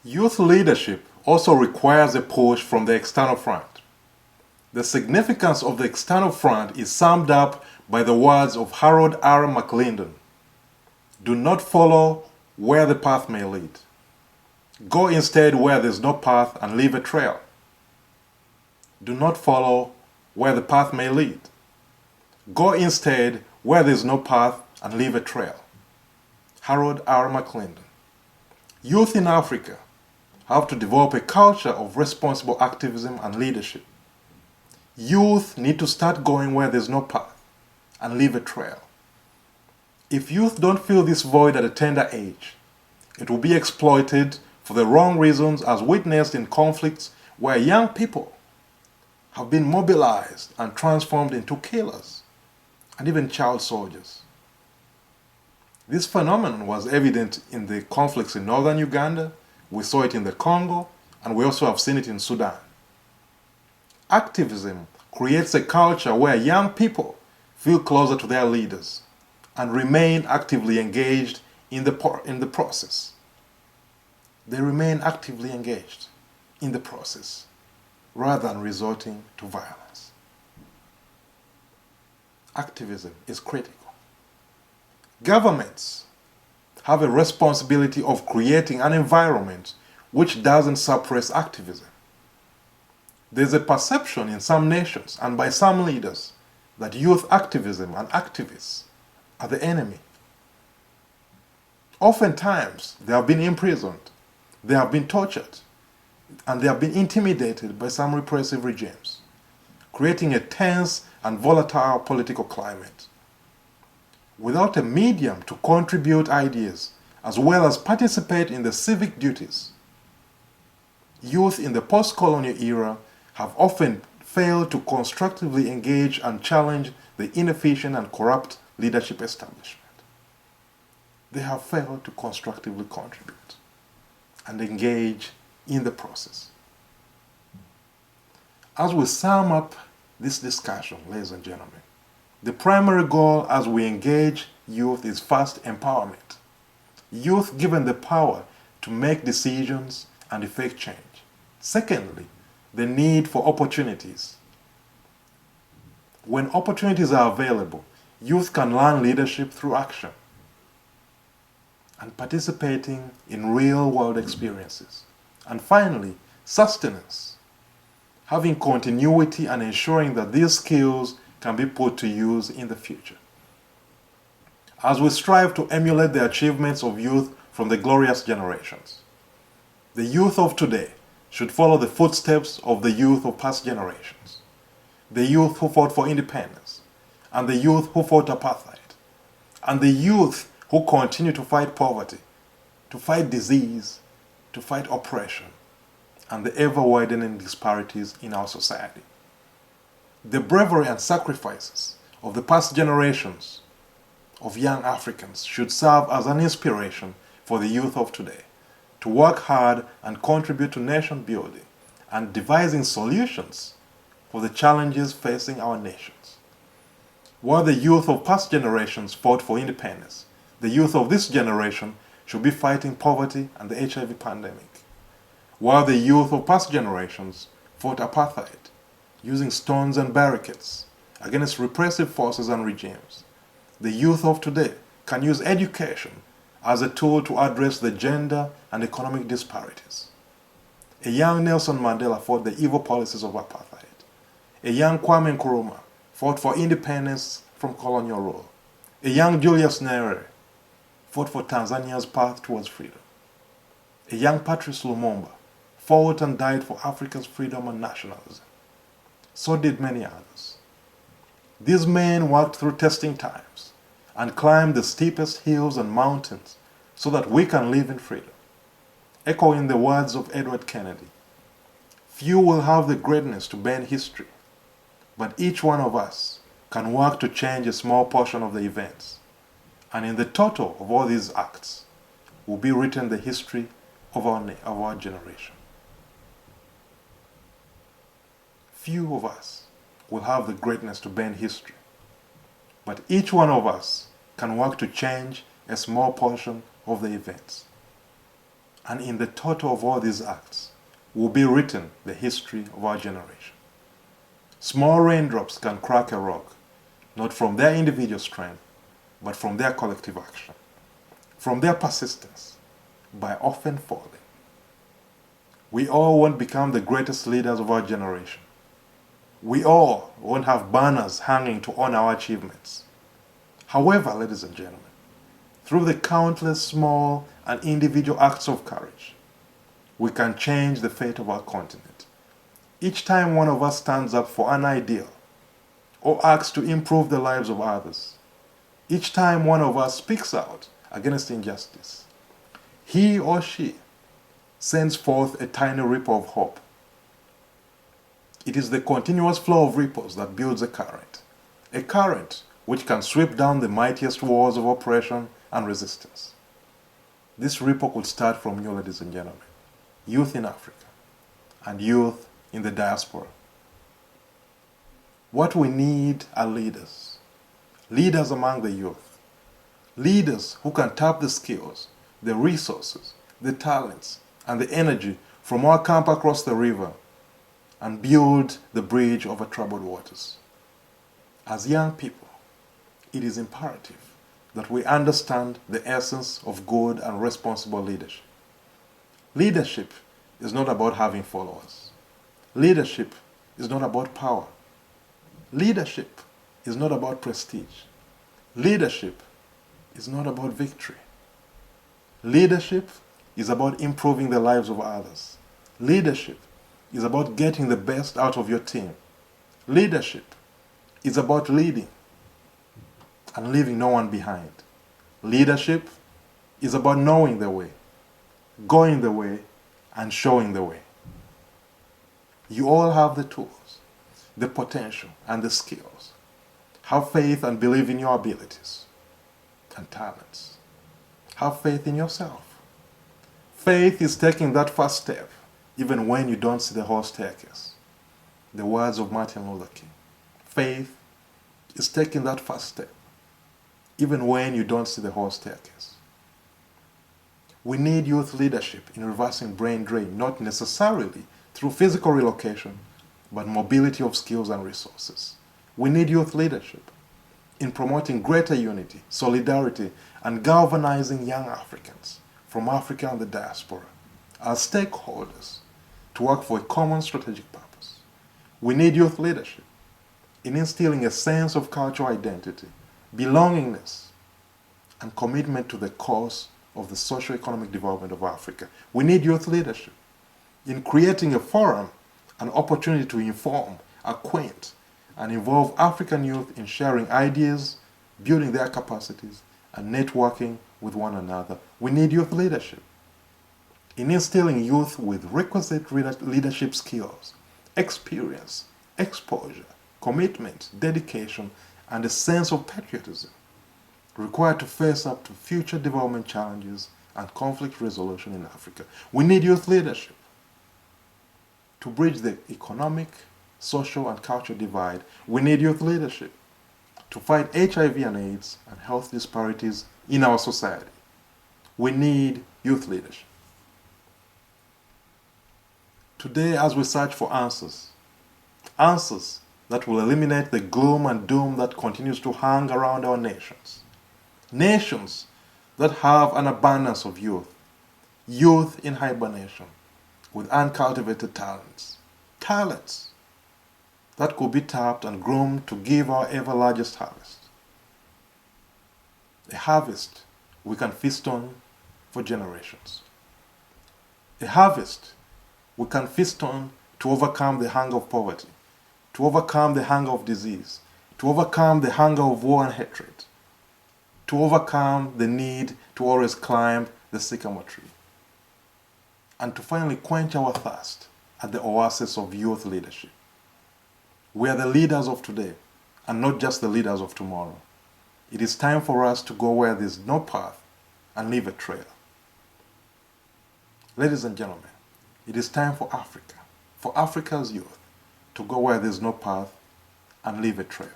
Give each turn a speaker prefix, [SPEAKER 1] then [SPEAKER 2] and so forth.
[SPEAKER 1] Youth leadership also requires a push from the external front. The significance of the external front is summed up by the words of Harold R. McLindon. Do not follow where the path may lead. Go instead where there is no path and leave a trail. Do not follow where the path may lead. Go instead where there is no path and leave a trail. Harold R. McLindon. Youth in Africa have to develop a culture of responsible activism and leadership. Youth need to start going where there is no path and leave a trail. If youth don't fill this void at a tender age, it will be exploited for the wrong reasons, as witnessed in conflicts where young people have been mobilized and transformed into killers and even child soldiers. This phenomenon was evident in the conflicts in northern Uganda, we saw it in the Congo, and we also have seen it in Sudan. Activism creates a culture where young people feel closer to their leaders and remain actively engaged in the process. They remain actively engaged in the process rather than resorting to violence. Activism is critical. Governments have a responsibility of creating an environment which doesn't suppress activism. There's a perception in some nations and by some leaders that youth activism and activists are the enemy. Oftentimes, they have been imprisoned, they have been tortured, and they have been intimidated by some repressive regimes, creating a tense and volatile political climate. Without a medium to contribute ideas as well as participate in the civic duties, youth in the post-colonial era have often failed to constructively engage and challenge the inefficient and corrupt leadership establishment. They have failed to constructively contribute and engage in the process. As we sum up this discussion, ladies and gentlemen, the primary goal as we engage youth is first empowerment. Youth given the power to make decisions and effect change. Secondly, the need for opportunities. When opportunities are available, youth can learn leadership through action and participating in real-world experiences. And finally, sustenance, having continuity and ensuring that these skills can be put to use in the future. As we strive to emulate the achievements of youth from the glorious generations, the youth of today should follow the footsteps of the youth of past generations, the youth who fought for independence, and the youth who fought apartheid, and the youth who continue to fight poverty, to fight disease, to fight oppression, and the ever-widening disparities in our society. The bravery and sacrifices of the past generations of young Africans should serve as an inspiration for the youth of today to work hard and contribute to nation building and devising solutions for the challenges facing our nations. While the youth of past generations fought for independence, the youth of this generation should be fighting poverty and the HIV pandemic. While the youth of past generations fought apartheid, using stones and barricades against repressive forces and regimes, the youth of today can use education as a tool to address the gender and economic disparities. A young Nelson Mandela fought the evil policies of apartheid. A young Kwame Nkrumah fought for independence from colonial rule. A young Julius Nyerere fought for Tanzania's path towards freedom. A young Patrice Lumumba fought and died for Africa's freedom and nationalism. So did many others. These men worked through testing times and climbed the steepest hills and mountains so that we can live in freedom. Echoing the words of Edward Kennedy, few will have the greatness to bend history, but each one of us can work to change a small portion of the events. And in the total of all these acts will be written the history of our generation. Few of us will have the greatness to bend history, but each one of us can work to change a small portion of the events. And in the total of all these acts will be written the history of our generation. Small raindrops can crack a rock, not from their individual strength, but from their collective action, from their persistence, by often falling. We all won't become the greatest leaders of our generation. We all won't have banners hanging to honor our achievements. However, ladies and gentlemen, through the countless small and individual acts of courage, we can change the fate of our continent. Each time one of us stands up for an ideal or acts to improve the lives of others, each time one of us speaks out against injustice, he or she sends forth a tiny ripple of hope. It is the continuous flow of ripples that builds a current which can sweep down the mightiest walls of oppression and resistance. This ripple could start from you, ladies and gentlemen, youth in Africa and youth in the diaspora. What we need are leaders, leaders among the youth, leaders who can tap the skills, the resources, the talents, and the energy from our camp across the river and build the bridge over troubled waters. As young people, it is imperative that we understand the essence of good and responsible leadership. Leadership is not about having followers. Leadership is not about power. Leadership is not about prestige. Leadership is not about victory. Leadership is about improving the lives of others. Leadership is about getting the best out of your team. Leadership is about leading and leaving no one behind. Leadership is about knowing the way, going the way, and showing the way. You all have the tools, the potential, and the skills. Have faith and believe in your abilities and talents. Have faith in yourself. Faith is taking that first step, even when you don't see the whole staircase. The words of Martin Luther King. Faith is taking that first step, even when you don't see the whole staircase. We need youth leadership in reversing brain drain, not necessarily through physical relocation, but mobility of skills and resources. We need youth leadership in promoting greater unity, solidarity, and galvanizing young Africans from Africa and the diaspora as stakeholders to work for a common strategic purpose. We need youth leadership in instilling a sense of cultural identity, belongingness, and commitment to the cause of the socio-economic development of Africa. We need youth leadership in creating a forum, an opportunity to inform, acquaint, and involve African youth in sharing ideas, building their capacities, and networking with one another. We need youth leadership in instilling youth with requisite leadership skills, experience, exposure, commitment, dedication, and a sense of patriotism required to face up to future development challenges and conflict resolution in Africa. We need youth leadership to bridge the economic, social, and cultural divide. We need youth leadership to fight HIV and AIDS and health disparities in our society. We need youth leadership. Today, as we search for answers that will eliminate the gloom and doom that continues to hang around our nations that have an abundance of youth in hibernation with uncultivated talents that could be tapped and groomed to give our ever largest harvest. A harvest we can feast on for generations. A harvest we can feast on to overcome the hunger of poverty, to overcome the hunger of disease, to overcome the hunger of war and hatred, to overcome the need to always climb the sycamore tree, and to finally quench our thirst at the oasis of youth leadership. We are the leaders of today, and not just the leaders of tomorrow. It is time for us to go where there is no path and leave a trail. Ladies and gentlemen, it is time for Africa, for Africa's youth, to go where there is no path and leave a trail.